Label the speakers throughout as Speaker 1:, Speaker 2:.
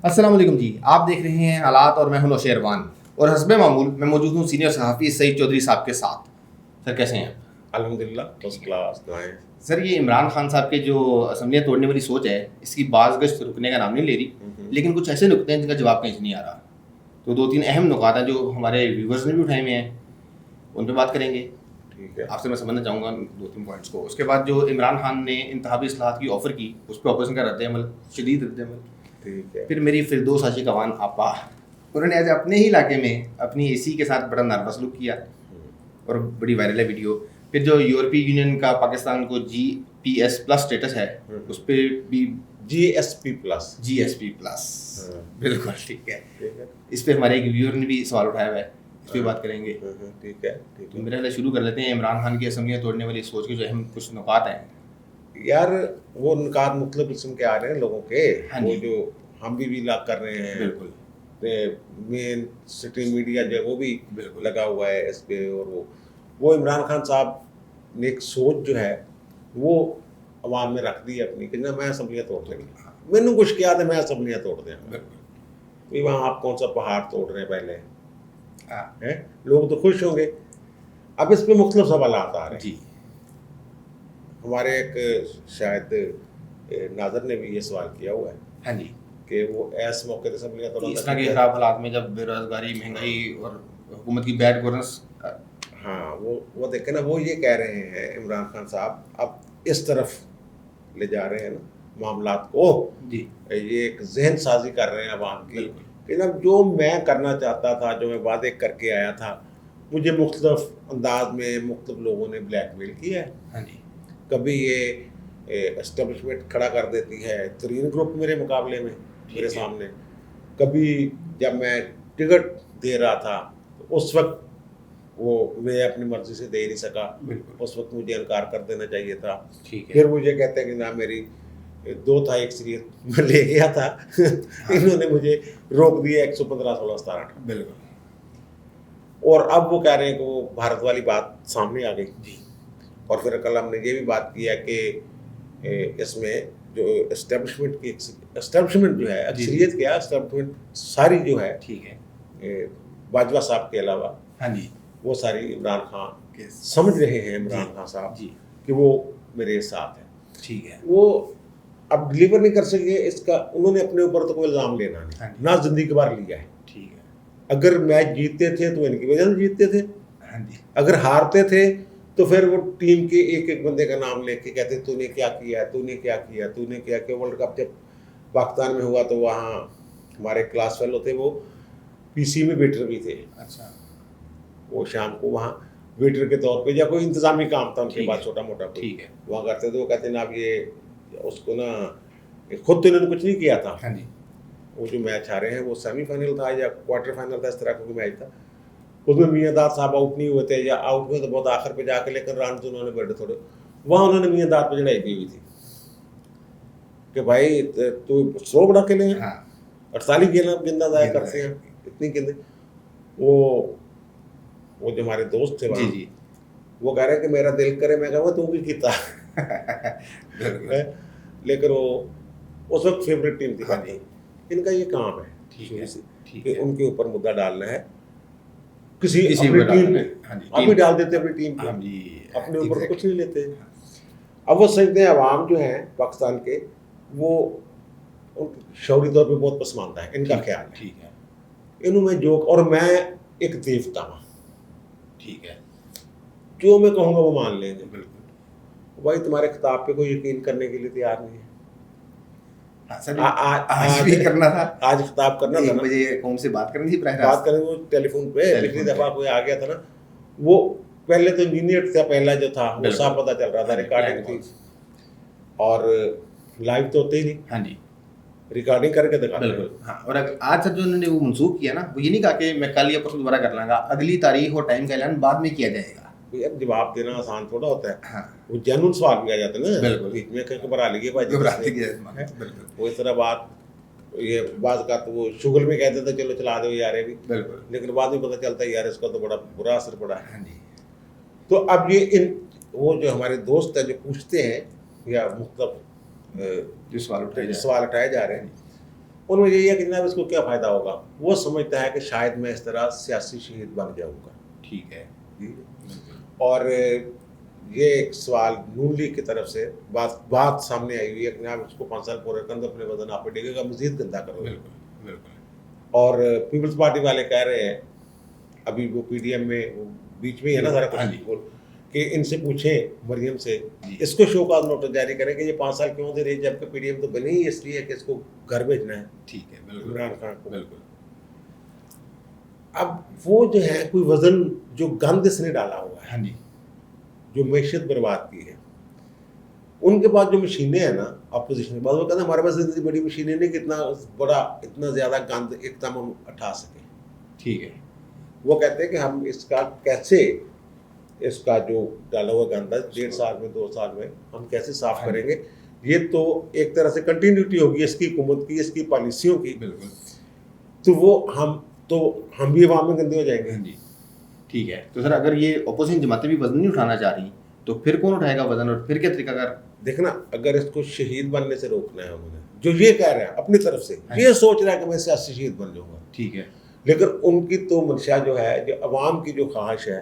Speaker 1: السلام علیکم جی، آپ دیکھ رہے ہیں حالات اور میں ہوں نوشیروان، اور حسب معمول میں موجود ہوں سینئر صحافی سعید چودھری صاحب کے ساتھ۔ سر کیسے ہیں آپ؟
Speaker 2: الحمدللہ فرسٹ کلاس دعائیں۔
Speaker 1: سر یہ عمران خان صاحب کے جو اسمبلیاں توڑنے والی سوچ ہے، اس کی بعض گشت رکنے کا نام نہیں لے رہی، لیکن کچھ ایسے نکتے ہیں جن کا جواب کہیں سے نہیں آ رہا۔ تو 2-3 اہم نکات ہیں جو ہمارے ویورز نے بھی اٹھائے ہوئے ہیں، ان پہ بات کریں گے۔
Speaker 2: ٹھیک ہے،
Speaker 1: آپ سے میں سمجھنا چاہوں گا 2-3 پوائنٹس کو۔ اس کے بعد جو عمران خان نے انتخابی اصلاحات کی آفر کی، اس پہ اپوزیشن کا رد عمل، شدید رد عمل۔
Speaker 2: ٹھیک ہے،
Speaker 1: پھر میری فردوس عاشق اوان آپا، انہوں نے آج اپنے ہی علاقے میں اپنی اے سی کے ساتھ بڑا ناروا سلوک کیا اور بڑی وائرل ہے ویڈیو۔ پھر جو یورپی یونین کا پاکستان کو GPS پلس اسٹیٹس ہے، اس پہ بھی
Speaker 2: GSP پلس،
Speaker 1: GSP پلس، بالکل ٹھیک ہے۔ اس پہ ہمارے ایک ویور نے بھی سوال اٹھایا ہوا ہے، اس پہ بات کریں گے۔
Speaker 2: ٹھیک ہے، ٹھیک
Speaker 1: تو
Speaker 2: ہے۔
Speaker 1: میرے خیال شروع کر لیتے ہیں عمران خان کی اسمبلیاں توڑنے والی سوچ کے جو اہم کچھ نکات ہیں۔
Speaker 2: یار وہ نکات مختلف قسم کے آ رہے ہیں لوگوں کے،
Speaker 1: ہاں
Speaker 2: وہ
Speaker 1: جی،
Speaker 2: جو ہم بھی لاگ کر رہے ہیں،
Speaker 1: بالکل
Speaker 2: مین سٹریم میڈیا جو ہے وہ بھی
Speaker 1: بالکل
Speaker 2: لگا ہوا ہے اس پہ، اور وہ عمران خان صاحب نے ایک سوچ جو ہے وہ عوام میں رکھ دی اپنی کہ نہ میں اسمبلیاں توڑ دیں گا، میں نے کچھ کیا تھا میں اسمبلیاں توڑ دیں گا۔ بھائی وہاں آپ کون سا پہاڑ توڑ رہے ہیں پہلے ہیں؟ لوگ تو خوش ہوں گے۔ اب اس پہ مختلف سوالات آ رہے ہیں
Speaker 1: جی۔
Speaker 2: ہمارے ایک شاید ناظر نے بھی یہ سوال کیا ہوا ہے
Speaker 1: ہاں جی،
Speaker 2: کہ وہ ایس موقع اسمبلیاں توڑا
Speaker 1: اس طرح کے خراب حالات میں جب بے روزگاری، مہنگائی اور حکومت کی بیڈ گورننس۔
Speaker 2: ہاں وہ دیکھیں نا، وہ یہ کہہ رہے ہیں عمران خان صاحب اب اس طرف لے جا رہے ہیں نا معاملات کو،
Speaker 1: جی
Speaker 2: یہ ایک ذہن سازی کر رہے ہیں عوام کی کہ نا جو میں کرنا چاہتا تھا، جو میں وعدے کر کے آیا تھا، مجھے مختلف انداز میں مختلف لوگوں نے بلیک میل کیا ہے۔
Speaker 1: ہاں جی،
Speaker 2: کبھی یہ اسٹیبلشمنٹ کھڑا کر دیتی ہے ترین گروپ میرے مقابلے میں میرے سامنے، کبھی جب میں ٹکٹ دے رہا تھا تو اس وقت وہ میں اپنی مرضی سے دے نہیں سکا، اس وقت مجھے انکار کر دینا چاہیے تھا۔ پھر مجھے کہتے ہیں کہ نہ میری 2 تھا اکثریت میں لے گیا تھا، انہوں نے مجھے روک دیا 115 16 17
Speaker 1: بالکل۔
Speaker 2: اور اب وہ کہہ رہے ہیں کہ وہ بھارت والی بات سامنے آ گئی
Speaker 1: جی،
Speaker 2: اور پھر کل ہم نے یہ بھی بات کیا کہ اس میں جو اسٹیبلشمنٹ جو ہے اکثریت کیا اسٹیبلشمنٹ ساری جو ہے
Speaker 1: ٹھیک ہے،
Speaker 2: باجوہ صاحب کے علاوہ
Speaker 1: ہاں جی،
Speaker 2: وہ ساری عمران خان سمجھ رہے ہیں عمران خان صاحب
Speaker 1: جی
Speaker 2: کہ وہ میرے ساتھ ہیں،
Speaker 1: ٹھیک ہے،
Speaker 2: وہ اب ڈلیور نہیں کر سکے اس کا، انہوں نے اپنے اوپر تو کوئی الزام لینا نہیں، نہ زندگی بھر لیا ہے۔
Speaker 1: ٹھیک ہے،
Speaker 2: اگر میچ جیتتے تھے تو ان کی وجہ سے جیتتے تھے،
Speaker 1: ہاں جی،
Speaker 2: اگر ہارتے تھے تو پھر وہ ٹیم کے ایک ایک بندے کا نام لے کے کہتے تو نے کیا کیا، تو نے کیا کیا، تو نے کیا کیا۔ ورلڈ کپ جب پاکستان میں ہوا تو وہاں ہمارے کلاس فیلو تھے، وہ PC میں ویٹر بھی تھے،
Speaker 1: اچھا،
Speaker 2: وہ شام کو وہاں ویٹر کے طور پہ یا کوئی انتظامی کام تھا ان کے بعد چھوٹا موٹا کوئی
Speaker 1: ٹھیک ہے،
Speaker 2: وہاں کرتے تھے۔ وہ کہتے ہیں نا اب یہ اس کو نا خود تو انہوں نے کچھ نہیں کیا تھا،
Speaker 1: ہاں جی،
Speaker 2: وہ جو میچ ہارے ہیں وہ سیمی فائنل تھا یا کوارٹر فائنل تھا، اس طرح کا کوئی میچ تھا، اس میں میاں داد صاحب آؤٹ نہیں ہوئے تھے یا آؤٹ ہوئے تو بہت آخر پہ جا کے، لیکن رنز انہوں نے بڑے تھوڑے، وہاں انہوں نے میاں داد پہ چڑھائی کی ہوئی تھی کہ بھائی تو 100 بڑا کھیلے ہیں، 48 گینداں ضائع کرتے ہیں، اتنی گیندیں۔ وہ جو ہمارے دوست تھے وہاں، وہ کہہ رہے ہیں کہ میرا دل کرے میں کہوں تو بھی کیتا، لیکن وہ اس وقت فیوریٹ ٹیم تھی۔ ان کا یہ کام ہے کہ ان کے اوپر مدعا ڈالنا ہے، کسی اپنی ٹیم پہ آپ بھی ڈال دیتے اپنی ٹیم پہ، اپنے اوپر تو کچھ نہیں لیتے۔ اب وہ سمجھتے ہیں عوام جو ہیں پاکستان کے وہ شعوری طور پہ بہت پسماندہ ہے، ان کا خیال ہے انہوں میں جو، اور میں ایک دیوتا ہوں،
Speaker 1: ٹھیک ہے،
Speaker 2: جو میں کہوں گا وہ مان لیں گے۔ بالکل بھائی تمہارے خطاب پہ کوئی یقین کرنے کے لیے تیار نہیں ہے۔
Speaker 1: آج بھی کرنا تھا،
Speaker 2: آج خطاب کرنا تھا،
Speaker 1: مجھے قوم سے بات کرنی تھی،
Speaker 2: بات کریں وہ ٹیلی فون پہ پچھلی دفعہ کوئی آ گیا تھا نا، وہ پہلے تو انجینئر تھا، پہلا جو تھا وہ صاف پتہ چل رہا تھا، ریکارڈنگ تھی اور لائیو تو ہوتے ہی نہیں،
Speaker 1: ہاں جی،
Speaker 2: ریکارڈنگ کر کے دکھا۔
Speaker 1: بالکل ہاں۔ اور آج سر جو انہوں نے وہ منسوخ کیا نا، وہ یہ نہیں کہا کہ میں کل یا پرسوں دوبارہ کر لوں گا، اگلی تاریخ اور ٹائم کا اعلان بعد میں کیا جائے گا۔
Speaker 2: یار جواب دینا آسان تھوڑا ہوتا ہے، وہ جنون سوال بھی آ جاتا ہے نا، بیچ میں کہیں گھبرا لیجیے بھائی، وہ اس طرح بات، یہ بعض کا تو وہ شغل میں کہتے تھے چلو چلا دو یار بھی، لیکن بعد میں پتہ چلتا ہے یار اس کا تو بڑا برا اثر پڑا ہے۔ تو اب یہ وہ جو ہمارے دوست ہیں جو پوچھتے ہیں یا مختلف
Speaker 1: جو سوال
Speaker 2: اٹھائے جا رہے ہیں، ان میں یہی ہے کہ جناب اس کو کیا فائدہ ہوگا. وہ سمجھتا ہے کہ شاید میں اس طرح سیاسی شہید بن جاؤں گا.
Speaker 1: ٹھیک ہے.
Speaker 2: اور یہ ایک سوال نون لیگ کی طرف سے بات سامنے آئی ہوئی ہے کہ جناب اس کو 5 سال پورے کرنے اپنے وزن آپ پہ ڈگے گا, مزید گندا کرو. اور پیپلز پارٹی والے کہہ رہے ہیں, ابھی وہ پی ڈی ایم میں بیچ میں ہے نا سارا کچھ, کہ ان سے پوچھیں مریم سے, اس کو شو کاز نوٹس جاری کریں کہ یہ 5 سال کیوں دے رہی, جبکہ پی ڈی ایم تو بنی ہی اس لیے کہ اس کو گھر بھیجنا ہے.
Speaker 1: ٹھیک ہے,
Speaker 2: عمران خان کو.
Speaker 1: بالکل.
Speaker 2: اب وہ جو ہے کوئی وزن جو گند اس نے ڈالا ہوا ہے,
Speaker 1: ہاں جی,
Speaker 2: جو معیشت برباد کی ہے, ان کے پاس جو مشینیں ہیں نا اپوزیشن کے پاس, وہ کہتے ہیں ہمارے پاس اتنی بڑی مشینیں نہیں کہ اتنا زیادہ گند ایک دم ہم اٹھا سکیں.
Speaker 1: ٹھیک ہے.
Speaker 2: وہ کہتے ہیں کہ ہم اس کا کیسے, اس کا جو ڈالا ہوا گند ہے 1.5 سال میں 2 سال میں ہم کیسے صاف کریں گے. یہ تو ایک طرح سے کنٹینیوٹی ہوگی اس کی حکومت کی, اس کی پالیسیوں کی.
Speaker 1: بالکل.
Speaker 2: تو وہ ہم بھی عوام میں گندے ہو جائیں گے.
Speaker 1: ہاں جی, ٹھیک ہے. تو سر اگر یہ اپوزیشن جماعتیں بھی وزن نہیں اٹھانا چاہ رہی تو پھر کون اٹھائے گا وزن, اور پھر کیا طریقہ کار؟
Speaker 2: دیکھنا, اگر اس کو شہید بننے سے روکنا ہے انہوں نے, جو یہ کہہ رہے ہیں اپنی طرف سے, یہ سوچ رہا ہے کہ میں سیاسی شہید بن جاؤں گا.
Speaker 1: ٹھیک ہے.
Speaker 2: لیکن ان کی تو منشا جو ہے, جو عوام کی جو خواہش ہے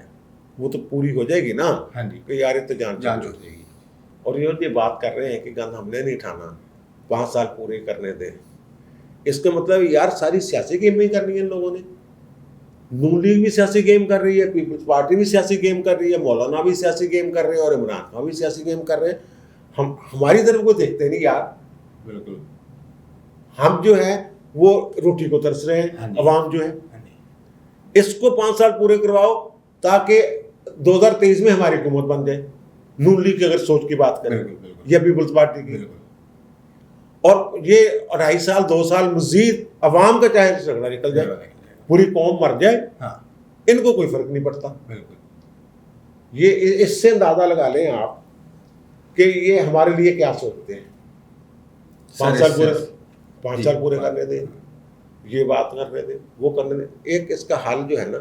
Speaker 2: وہ تو پوری ہو جائے گی نا.
Speaker 1: ہاں جی,
Speaker 2: کہ یار یہ تو جان
Speaker 1: چھوڑ جائے گی.
Speaker 2: اور یہ بات کر رہے ہیں کہ گند ہم نے نہیں اٹھانا, 5 سال پورے کرنے دیں. اس کا مطلب یار ساری سیاسی گیم نہیں کرنی ہے ان لوگوں نے. نون لیگ بھی سیاسی گیم کر رہی ہے, پیپلز پارٹی بھی سیاسی گیم کر رہی ہے, مولانا بھی سیاسی گیم کر رہے ہیں, اور عمران خان بھی سیاسی گیم کر رہے ہیں. ہم ہماری طرف کو دیکھتے نہیں یار.
Speaker 1: بالکل.
Speaker 2: ہم جو ہے وہ روٹی کو ترس رہے ہیں, عوام جو ہے. اس کو 5 سال پورے کرواؤ تاکہ 2023 میں ہماری حکومت بن جائے. نون لیگ کی اگر سوچ کی بات کریں یا پیپلز پارٹی کی, اور یہ 2.5 سال 2 سال مزید عوام کا چاہے جھگڑا نکل جائے, پوری قوم مر جائے, ان کو کوئی فرق نہیں پڑتا. یہ اس سے اندازہ لگا لیں آپ کہ یہ ہمارے لیے کیا سوچتے ہیں. 5 سال پورے کرنے دیں, یہ بات کرنے دیں, وہ کرنے دیں. ایک اس کا حل جو ہے نا,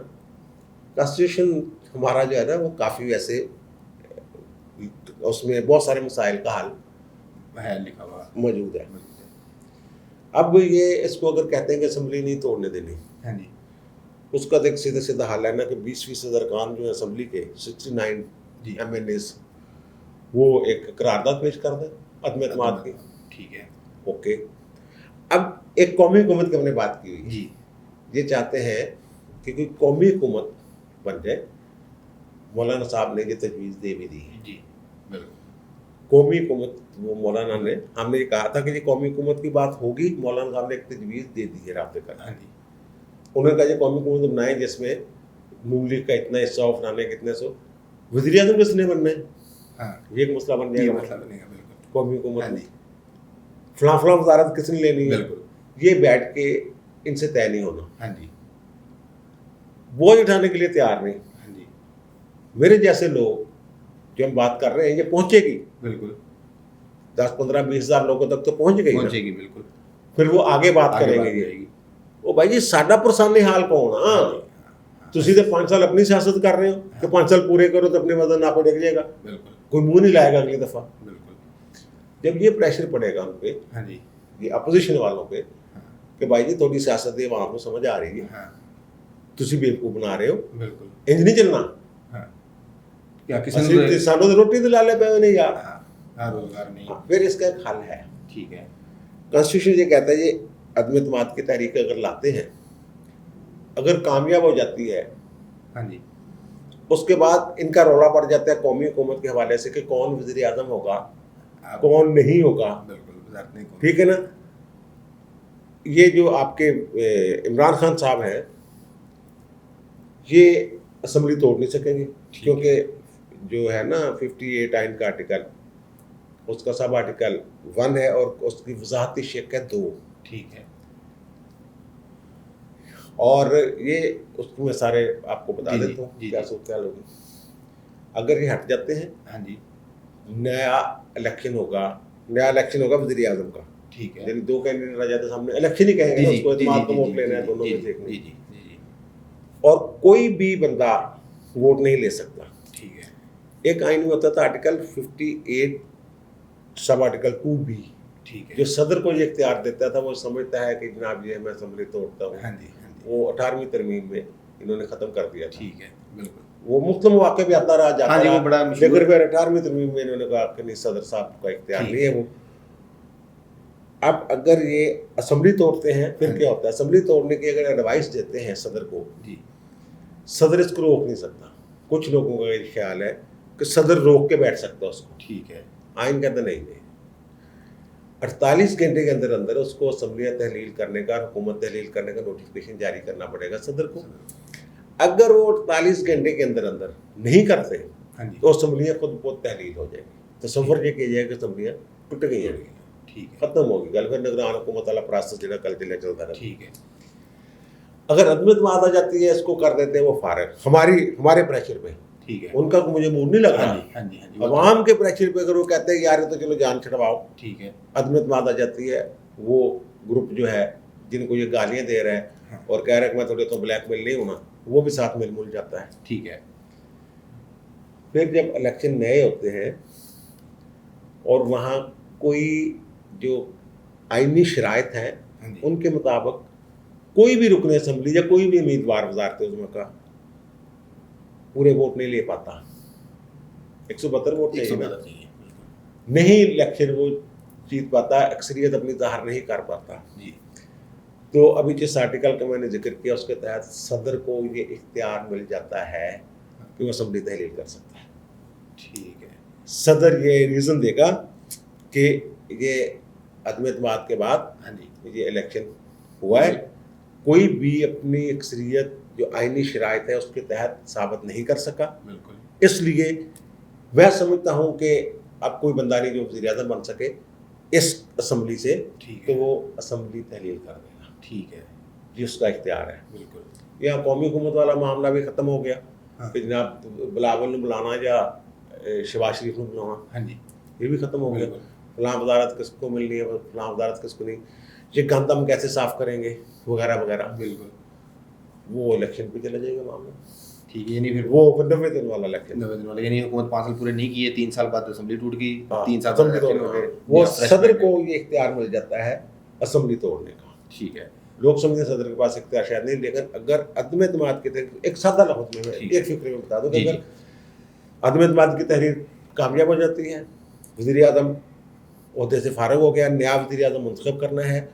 Speaker 2: کانسٹیٹیوشن ہمارا جو ہے نا وہ کافی ویسے اس میں بہت سارے مسائل کا حل
Speaker 1: لکھا ہوا
Speaker 2: موجود ہے. اب یہ اس کو اگر کہتے ہیں کہ اسمبلی نہیں توڑنے دینی, اس کا دیکھ سیدھے سیدھا حل ہے نا کہ 20% ارکان جو ہیں اسمبلی کے 69 ایم این ایز, وہ ایک قرارداد پیش کر دیں عدم اعتماد کی.
Speaker 1: ٹھیک ہے,
Speaker 2: اوکے. اب ایک قومی حکومت کی ہم نے بات کی ہوئی,
Speaker 1: جی,
Speaker 2: یہ چاہتے ہیں کہ کوئی قومی حکومت بن جائے. مولانا صاحب نے یہ تجویز دے بھی دی ہے.
Speaker 1: جی, بالکل.
Speaker 2: قومی حکومت, وہ مولانا نے, ہم نے یہ کہا تھا کہ یہ قومی حکومت کی بات ہوگی, مولانا صاحب نے ایک تجویز دے دی ہے رابطے کا. انہوں نے کہا یہ قومی حکومت بنائیں جس میں نون لیگ کا اتنا حصہ ہو, فلانے کتنے سو, وزیر اعظم کس نے بننا ہے, یہ ایک مسئلہ بن جائے گا. قومی حکومت فلاں فلاں وزارت کس نے لینی ہے, یہ بیٹھ کے ان سے طے نہیں ہونا. بوجھ اٹھانے کے لیے تیار نہیں. میرے جیسے لوگ جو ہم بات کر رہے ہیں, یہ پہنچے گی.
Speaker 1: بالکل.
Speaker 2: 10 15 20 ہزار لوگوں تک تو پہنچ گئی.
Speaker 1: بالکل.
Speaker 2: پھر وہ آگے بات کریں گے. وہ بھائی جی ساڈا پرسانے حال کون ہاں, تسی تو 5 سال اپنی سیاست کر رہے ہو کہ 5 سال پورے کرو تو اپنے وزن آپ ڈگ جائے گا. کوئی منہ نہیں لائے گا اگلی دفعہ. جب یہ پریشر پڑے گا ان پہ, یہ اپوزیشن والوں پہ, کہ بھائی جی تھوڑی سیاست ہے وہاں کو سمجھ آ رہی ہے, تسی بیوقوف بنا رہے ہو, انج نہیں چلنا. سانوں تو روٹی دلا لے پے نہیں یار,
Speaker 1: روزگار نہیں.
Speaker 2: پھر اس کا ایک حل ہے.
Speaker 1: ٹھیک ہے.
Speaker 2: کانسٹیٹیوشن یہ کہتا ہے یہ عدم اعتماد کی تحریک اگر لاتے ہیں, اگر کامیاب ہو جاتی ہے, اس کے بعد ان کا رولا پڑ جاتا ہے قومی حکومت کے حوالے سے کہ کون وزیر اعظم ہوگا, کون نہیں ہوگا. ٹھیک ہے نا. یہ جو آپ کے عمران خان صاحب ہیں, یہ اسمبلی توڑ نہیں سکیں گے, کیونکہ جو ہے نا 58 آئین کا آرٹیکل, اس کا سب آرٹیکل 1 ہے اور اس کی وضاحتی شق ہے 2.
Speaker 1: ٹھیک ہے.
Speaker 2: اور یہ اس میں سارے آپ کو بتا دیتا ہوں کیا صورتحال ہوگی. اگر یہ ہٹ جاتے ہیں, نیا الیکشن ہوگا وزیر اعظم کا.
Speaker 1: ٹھیک ہے.
Speaker 2: یعنی 2 کینڈیڈیٹ آ جاتے سامنے, الیکشن ہی کہیں گے اس کو, اعتماد کو ووٹ لینا ہے دونوں میں سے ایک نے, اور کوئی بھی بندہ ووٹ نہیں لے سکتا.
Speaker 1: ٹھیک ہے.
Speaker 2: ایک آئین میں ہوتا تھا آرٹیکل 58 سب آرٹیکل 2B,
Speaker 1: ٹھیک ہے.
Speaker 2: جو صدر کو یہ اختیار دیتا تھا وہ سمجھتا ہے کہ جناب یہ میں اسمبلی توڑتا ہوں.
Speaker 1: ہاں جی ہاں جی.
Speaker 2: وہ 18ویں ترمیم میں انہوں نے ختم کر دیا تھا.
Speaker 1: ٹھیک ہے بالکل.
Speaker 2: وہ مختلف مواقع بھی آتا رہا جاتا
Speaker 1: ہاں جی وہ
Speaker 2: رہا،
Speaker 1: بڑا مشہور.
Speaker 2: لیکن پھر 18ویں ترمیم میں انہوں نے کہا کہ نہیں صدر صاحب کا اختیار نہیں ہے وہ. اب اگر یہ اسمبلی توڑتے ہیں پھر کیا ہوتا ہے؟ اسمبلی توڑنے کی اگر ایڈوائس دیتے ہیں صدر کو،
Speaker 1: جی
Speaker 2: صدر اس کو روک نہیں سکتا. کچھ لوگوں کا یہ خیال ہے کہ صدر روک کے بیٹھ سکتا ہے اس کو.
Speaker 1: ٹھیک ہے.
Speaker 2: آئین کہتا نہیں 48 گھنٹے کے اندر اندر اس کو اسمبلیاں تحلیل کرنے کا، حکومت تحلیل کرنے کا نوٹیفکیشن جاری کرنا پڑے گا صدر کو. اگر وہ 48 گھنٹے کے اندر اندر نہیں کرتے
Speaker 1: ہاں جی
Speaker 2: تو اسمبلیاں خود بہت تحلیل ہو جائیں گی. تصور یہ کیا جائے کہ اسمبلیاں ٹوٹ گئی ہیں،
Speaker 1: ٹھیک ہے
Speaker 2: ختم ہوگی. گل پھر نگران حکومت والا پروسیس جڑا کل چلے چلتا رہتا.
Speaker 1: ٹھیک ہے.
Speaker 2: اگر عدم اعتماد آ جاتی ہے اس کو کر دیتے ہیں وہ فارغ ہمارے پریشر پہ.
Speaker 1: ٹھیک ہے.
Speaker 2: ان کا مجھے موڈ نہیں لگ
Speaker 1: ہاں
Speaker 2: رہا.
Speaker 1: جی ہاں جی ہاں جی.
Speaker 2: عوام کے پریشر پہ اگر وہ کہتے ہیں کہ یار تو چلو جان چھڑواؤ،
Speaker 1: ٹھیک ہے.
Speaker 2: عدم اعتماد آ جاتی ہے. وہ گروپ جو ہے جن کو یہ گالیاں دے رہے ہیں اور کہہ رہے ہیں کہ میں تھوڑے تو بلیک میل نہیں ہونا، وہ بھی ساتھ مل مل جاتا ہے.
Speaker 1: ٹھیک ہے.
Speaker 2: پھر جب الیکشن نئے ہوتے ہیں اور وہاں کوئی جو آئینی شرائط ہیں ان کے مطابق کوئی بھی رکن اسمبلی یا کوئی بھی امیدوار وزارت عظمیٰ کا پورے ووٹ نہیں لے پاتا. 172 ووٹ نہیں الیکشن وہ جیت پاتا، اکثریت اپنی ظاہر نہیں کر پاتا.
Speaker 1: جی.
Speaker 2: تو ابھی جس آرٹیکل کا میں نے ذکر کیا اس کے تحت صدر کو یہ اختیار مل جاتا ہے کہ وہ اسمبلی تحلیل کر سکتا ہے.
Speaker 1: ٹھیک ہے.
Speaker 2: صدر یہ ریزن دے گا کہ یہ عدم اعتماد کے بعد
Speaker 1: ہاں جی
Speaker 2: یہ الیکشن ہوا ہے، کوئی بھی اپنی اکثریت جو آئینی شرائط ہے اس کے تحت ثابت نہیں کر سکا.
Speaker 1: بالکل.
Speaker 2: اس لیے میں سمجھتا ہوں کہ اب کوئی بندہ نہیں جو وزیر اعظم بن سکے اس اسمبلی سے، تو وہ اسمبلی تحلیل کر دے گا.
Speaker 1: ٹھیک ہے.
Speaker 2: یہ اس کا اختیار ہے.
Speaker 1: بالکل.
Speaker 2: یہاں قومی حکومت والا معاملہ بھی ختم ہو گیا
Speaker 1: ہاں.
Speaker 2: کہ جناب بلاول نے بلانا یا شہباز شریف نے بلانا،
Speaker 1: ہاں جی
Speaker 2: یہ بھی ختم ہو گیا.
Speaker 1: بالکل.
Speaker 2: فلاں وزارت کس کو ملنی ہے، فلاں وزارت کس کو نہیں، یہ گند ہم کیسے صاف کریں گے وغیرہ وغیرہ.
Speaker 1: بالکل.
Speaker 2: وہ الیکشن پہ چلا جائے گا معاملہ.
Speaker 1: ٹھیک ہے. یعنی پھر
Speaker 2: وہ 90 دن والا الیکشن،
Speaker 1: 90 دن والا، یعنی حکومت 5 سال پورے نہیں کیے، 3 سال بعد اسمبلی ٹوٹ گئی، 3 سال
Speaker 2: اسمبلی
Speaker 1: بعد
Speaker 2: توڑنے کا. وہ صدر کو یہ اختیار مل جاتا ہے اسمبلی توڑنے کا.
Speaker 1: ٹھیک ہے.
Speaker 2: لوگ سمجھتے ہیں صدر کے پاس اختیار شاید نہیں، لیکن اگر عدم اعتماد کے تحت ایک سادہ لفظ میں ایک فکر میں بتا دوں کہ اگر عدم اعتماد کی تحریر کامیاب ہو جاتی ہے، وزیر اعظم عہدے سے فارغ ہو گیا، نیا وزیر اعظم منتخب کرنا ہے،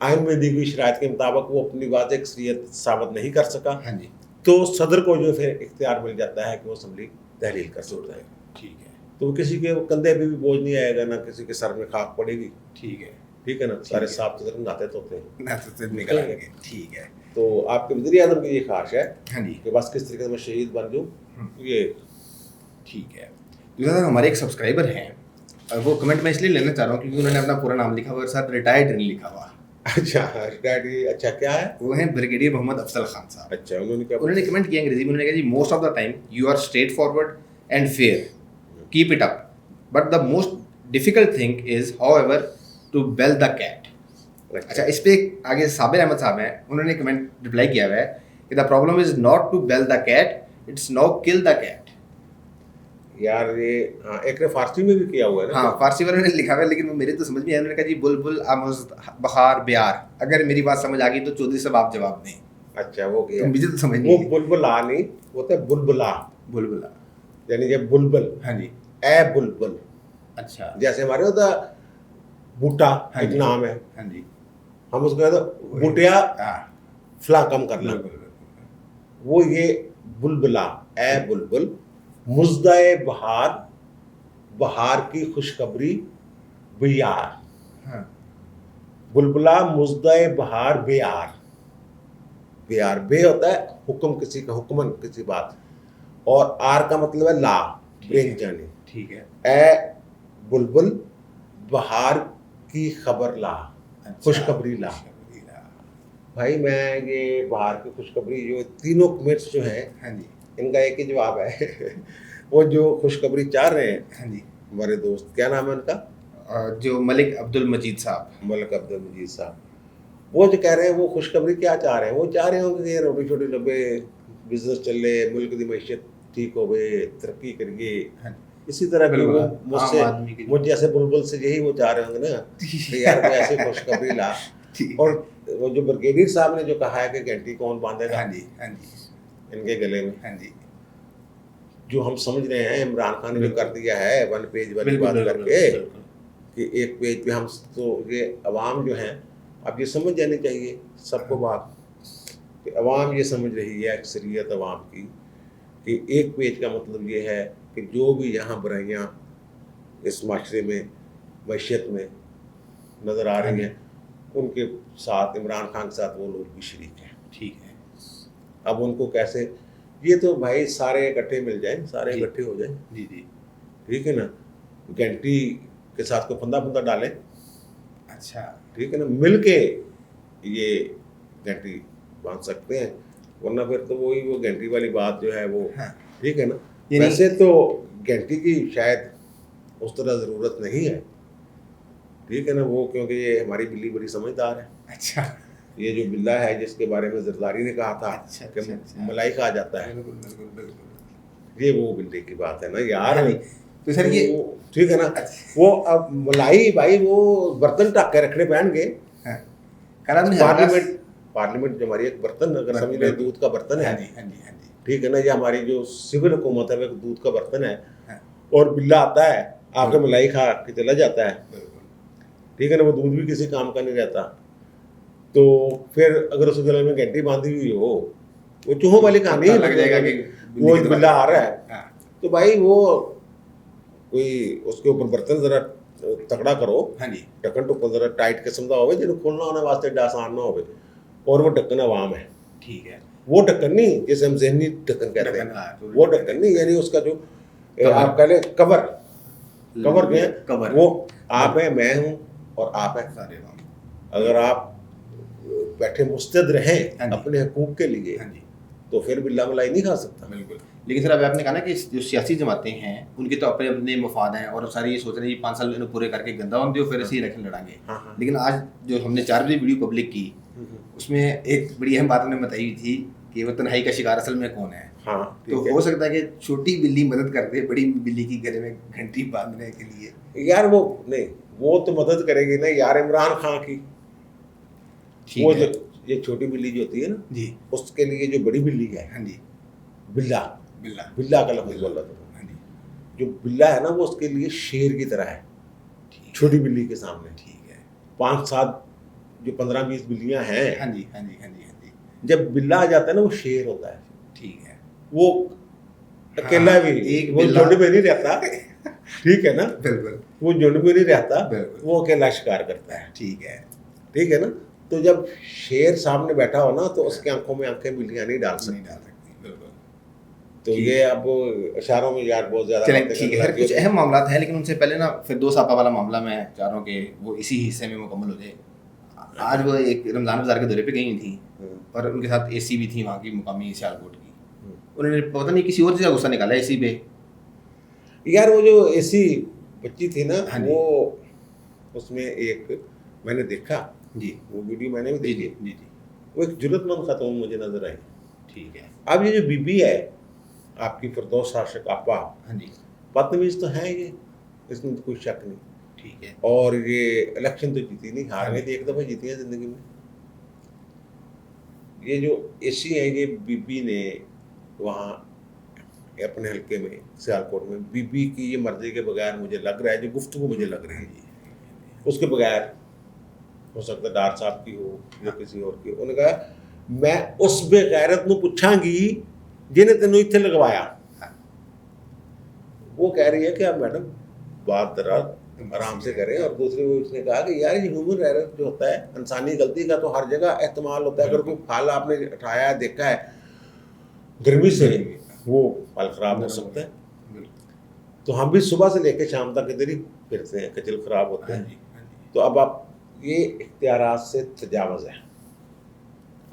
Speaker 2: آئین میں دی ہوئی شرائط کے مطابق وہ اپنی واضح اکثریت ثابت نہیں کر سکا،
Speaker 1: ہاں جی
Speaker 2: تو صدر کو جو پھر اختیار مل جاتا ہے کہ وہ اسمبلی تحلیل کر سکتا ہے.
Speaker 1: ٹھیک ہے.
Speaker 2: تو کسی کے کندھے پہ بھی بوجھ نہیں آئے گا، نہ کسی کے سر میں خاک پڑے گی.
Speaker 1: ٹھیک ہے.
Speaker 2: ٹھیک ہے نا، سارے صاف ستھرے نہاتے دھوتے
Speaker 1: نکل آئیں گے. ٹھیک ہے.
Speaker 2: تو آپ کے وزیر اعظم کی یہ خواہش ہے
Speaker 1: ہاں جی
Speaker 2: کہ بس کس طریقے سے میں شہید بن جاؤں. یہ
Speaker 1: ٹھیک ہے. ہمارے ایک سبسکرائبر ہیں، وہ کمنٹ میں اس لیے لینا چاہ رہا ہوں کیونکہ انہوں نے اپنا پورا نام لکھا ہوا اور ساتھ ریٹائرڈ نہیں لکھا ہوا.
Speaker 2: اچھا ڈیڈی، اچھا کیا ہے؟
Speaker 1: وہ ہیں بریگیڈیئر محمد افضل خان صاحب.
Speaker 2: اچھا انہوں
Speaker 1: نے کمنٹ کیا انگریزی میں، انہوں نے کہا جی most of the time you are straightforward and fair, keep it up, but the most difficult thing is however to bell the cat. اچھا اس پہ آگے صابر احمد صاحب ہیں، انہوں نے کمنٹ رپلائی کیا ہوا ہے کہ the problem is not to bell the cat, it's now kill the Kate.
Speaker 2: یار یہ ایک نے فارسی میں بھی کیا ہوا ہے نا.
Speaker 1: ہاں فارسی والوں نے لکھا ہوا ہے لیکن وہ میرے تو سمجھ میں آیا. انہوں نے کہا جی بلبل آموز بہار بیار. اگر میری بات سمجھ آ گئی تو چودھری صاحب آپ جواب دیں.
Speaker 2: اچھا وہ کیا؟
Speaker 1: مجھے تو سمجھ نہیں.
Speaker 2: وہ بلبلا نہیں، وہ ہوتا ہے بلبلا.
Speaker 1: بلبلا
Speaker 2: یعنی جب بلبل،
Speaker 1: ہاں جی
Speaker 2: اے بلبل.
Speaker 1: اچھا
Speaker 2: جیسے ہمارے ہوتا بوٹا ایک نام ہے،
Speaker 1: ہاں جی
Speaker 2: ہم اس کو کہتے ہیں بوٹیا فلاں کم کر لیں. وہ یہ بلبلا، اے بلبل مزدائے بہار، بہار کی خوشخبری بیار. بلبلا مزدائے بہار بیار. بیار بے ہوتا ہے حکم کسی کا، حکمن کسی بات، اور آر کا مطلب ہے لا، برنگ جانی.
Speaker 1: ٹھیک ہے.
Speaker 2: اے بلبل بہار کی خبر لا، خوشخبری لا. بھائی میں یہ بہار کی خوشخبری جو تینوں کمنٹس جو ہیں ان کا ایک ہی جواب ہے. وہ جو خوشخبری چاہ رہے ہیں ہمارے دوست، کیا نام ہے ان کا؟
Speaker 1: جو ملک عبد المجید صاحب،
Speaker 2: ملک عبد المجید صاحب، وہ جو کہہ رہے ہیں وہ خوشخبری کیا چاہ رہے ہیں؟ وہ چاہ رہے ہوں کہ روٹی چھوٹی لبے، بزنس چلے، ملک کی معیشت ٹھیک ہوئے، ترقی کریے. اسی طرح کی وہ مجھ سے
Speaker 1: عام آدمی کی
Speaker 2: مجھ جیسے بلبل سے یہی وہ چاہ رہے ہوں گے نا کہ یار کوئی ایسی خوشخبری لا. اور وہ جو بریگیڈیئر صاحب نے جو کہا ہے کہ گھنٹی کون باندھے گا
Speaker 1: ہاں جی ہاں جی
Speaker 2: ان کے گلے میں,
Speaker 1: ہاں جی,
Speaker 2: جو ہم سمجھ رہے ہیں عمران خان نے جو کر دیا ہے 1 پیج والی
Speaker 1: بالکل
Speaker 2: بات کر
Speaker 1: بالکل
Speaker 2: کے
Speaker 1: بالکل,
Speaker 2: کہ 1 پیج پہ ہم تو یہ عوام جو ہیں اب یہ سمجھ جانی چاہیے سب کو بات کہ عوام یہ سمجھ رہی ہے اکثریت عوام کی کہ 1 پیج کا مطلب یہ ہے کہ جو بھی یہاں برائیاں اس معاشرے میں معیشت میں نظر آ رہی ہیں ان کے ساتھ عمران خان کے ساتھ وہ لوگ بھی شریک ہیں.
Speaker 1: ٹھیک ہے,
Speaker 2: اب ان کو کیسے, یہ تو بھائی سارے اکٹھے مل جائیں, سارے اکٹھے ہو جائیں,
Speaker 1: جی جی,
Speaker 2: ٹھیک ہے نا, گھنٹی کے ساتھ کوئی پھندا ڈالیں,
Speaker 1: اچھا
Speaker 2: ٹھیک ہے نا, مل کے یہ گھنٹی باندھ سکتے ہیں, ورنہ پھر تو وہی وہ گھنٹی والی بات جو ہے وہ, ٹھیک ہے نا. ویسے تو گھنٹی کی شاید اس طرح ضرورت نہیں ہے, ٹھیک ہے نا, وہ کیونکہ یہ ہماری بلی بڑی سمجھدار ہے.
Speaker 1: اچھا,
Speaker 2: یہ جو بلّہ ہے جس کے بارے میں زرداری نے کہا تھا کہ ملائی کھا جاتا ہے,
Speaker 1: بالکل بالکل بالکل,
Speaker 2: یہ وہ بلے کی بات ہے نا یار.
Speaker 1: تو سر یہ
Speaker 2: ٹھیک ہے نا, وہ اب ملائی بھائی وہ برتن ٹک کے رکھنے پہن گئے. پارلیمنٹ جو ہماری ایک برتن اگر سمجھ لیں دودھ کا برتن ہے, ٹھیک ہے نا, یہ ہماری جو سول حکومت ہے وہ ایک دودھ کا برتن ہے, اور بلّہ آتا ہے آپ کے ملائی کھا کے چلا جاتا ہے, ٹھیک ہے نا, وہ دودھ بھی کسی کام کا نہیں رہتا. تو پھر اگر اس گلے میں گھنٹی باندھی ہوئی ہو, وہ چوہوں والی کہانی
Speaker 1: لگ جائے گا کہ
Speaker 2: وہ بلّہ آ رہا ہے, تو بھائی وہ کوئی اس کے اوپر برتن ذرا تکڑا کرو, ڈھکن ٹکن ذرا ٹائٹ قسم کا ہوئے جنہوں کھولنا ہونے واسطے ڈا آسان نہ ہوئے, اور وہ ڈھکن عوام ہے.
Speaker 1: ٹھیک ہے,
Speaker 2: وہ ڈھکن نہیں جیسے ہم ذہنی ڈھکن کہتے ہیں, وہ ڈھکن نہیں, یعنی اس کا جو آپ کہہ لیں کور جو ہے وہ آپ ہیں, میں ہوں اور آپ ہیں. اگر آپ بیٹھے مستعد رہیں اپنے حقوق کے لیے تو پھر بلّہ ملائی نہیں کھا سکتا.
Speaker 1: بالکل, لیکن سر ابھی آپ نے کہا نا کہ جو سیاسی جماعتیں ہیں ان کے تو اپنے اپنے مفاد ہیں, اور سارے یہ سوچ رہے ہیں 5 سال انہوں پورے کر کے گندا ہوں گے پھر اسی الیکشن لڑیں گے. لیکن آج جو ہم نے 4 بجے ویڈیو پبلک کی اس میں ایک بڑی اہم بات ہم نے بتائی ہوئی تھی کہ وہ تنہائی کا شکار اصل میں کون ہے. تو ہو سکتا ہے کہ چھوٹی بلی مدد کر دے بڑی بلی کی گلے میں گھنٹی باندھنے کے لیے.
Speaker 2: یار وہ نہیں, وہ تو مدد کرے گی نا یار عمران خان کی. وہ جو یہ چھوٹی بلی جو ہوتی ہے نا
Speaker 1: جی,
Speaker 2: اس کے لیے جو بڑی بلی ہے,
Speaker 1: ہاں جی,
Speaker 2: بلّہ کا لفظ بول رہا تھا, جو بلّہ ہے نا وہ اس کے لیے شیر کی طرح ہے چھوٹی بلی کے سامنے.
Speaker 1: ٹھیک ہے,
Speaker 2: 5-7 جو 15-20 بلیاں ہیں,
Speaker 1: ہاں جی ہاں جی ہاں جی,
Speaker 2: جب بلّہ آ جاتا ہے نا وہ شیر ہوتا ہے.
Speaker 1: ٹھیک ہے,
Speaker 2: وہ اکیلا بھی وہ جھنڈ میں نہیں رہتا, ٹھیک ہے نا,
Speaker 1: بالکل
Speaker 2: وہ جھنڈ میں نہیں رہتا, وہ اکیلا شکار کرتا ہے.
Speaker 1: ٹھیک ہے,
Speaker 2: ٹھیک ہے نا. تو جب شیر سامنے بیٹھا ہو نا تو اس کے آنکھوں میں آنکھیں بلیاں نہیں ڈال سکتی.
Speaker 1: بالکل.
Speaker 2: تو یہ اب اشاروں میں یار بہت زیادہ
Speaker 1: ٹھیک ہے, کچھ اہم معاملات ہیں لیکن ان سے پہلے نا فردوس آپا والا معاملہ میں چاہ رہا ہوں کہ وہ اسی حصے میں مکمل ہو جائے. آج وہ ایک رمضان بازار کے دورے پہ گئی تھیں اور ان کے ساتھ اے سی بھی تھی وہاں کی مقامی سیالکوٹ کی. انہوں نے پتہ نہیں کسی اور سے غصہ نکالا اے سی پہ.
Speaker 2: یار وہ جو اے سی بچی تھی نا وہ اس میں ایک میں نے دیکھا,
Speaker 1: جی
Speaker 2: وہ ویڈیو میں نے بھی دیکھی,
Speaker 1: جی جی,
Speaker 2: وہ ایک جرت مند خاتون مجھے نظر آئی.
Speaker 1: ٹھیک ہے,
Speaker 2: اب یہ جو بی بی ہے آپ کی فردوس عاشق آپا,
Speaker 1: ہاں جی,
Speaker 2: بدتمیز تو ہے یہ, اس میں کوئی شک نہیں.
Speaker 1: ٹھیک ہے,
Speaker 2: اور یہ الیکشن تو جیتی نہیں, ہار گئی تھی, ایک دفعہ جیتی ہے زندگی میں. یہ جو اے سی ہے یہ بی بی نے وہاں اپنے حلقے میں سیالکوٹ میں بی بی کی یہ مرضی کے بغیر مجھے لگ رہا ہے, جو گفتگو مجھے لگ رہی ہے اس کے بغیر, ہو سکتا ہے ڈار صاحب کی ہو یا کسی اور کی. انہوں نے کہا میں اس بے غیرت نو پوچھاں گی جنہیں تینوں اتنے لگوایا. وہ کہہ رہی ہے کہ آپ میڈم بات ذرا آرام سے کریں. اور دوسری وہ اس نے کہا کہ یار یہ ہیومن ایرر جو ہوتا ہے, انسانی غلطی کا تو ہر جگہ احتمال ہوتا ہے. اگر کوئی پھل آپ نے اٹھایا ہے, دیکھا ہے گرمی سے, وہ پھل خراب ہو سکتا ہے. تو ہم بھی صبح سے لے کے شام تک ادھر ہی پھرتے ہیں, کچل خراب ہوتے ہیں. تو اب آپ یہ اختیارات سے تجاوز ہے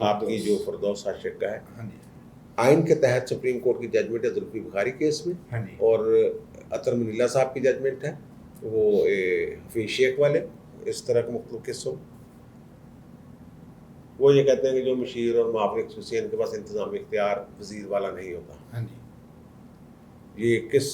Speaker 2: آپ کی جو فردوس عاشق کا ہے. آئین کے تحت سپریم کورٹ کی ججمنٹ ہے زلفی بخاری کیس میں, اور اطہر منیلہ صاحب کی ججمنٹ ہے وہ حفیظ شیخ والے, اس طرح کے مختلف قصوں. وہ یہ کہتے ہیں کہ جو مشیر اور معاون خصوصی ان کے پاس انتظامی اختیار وزیر والا نہیں ہوتا. یہ کس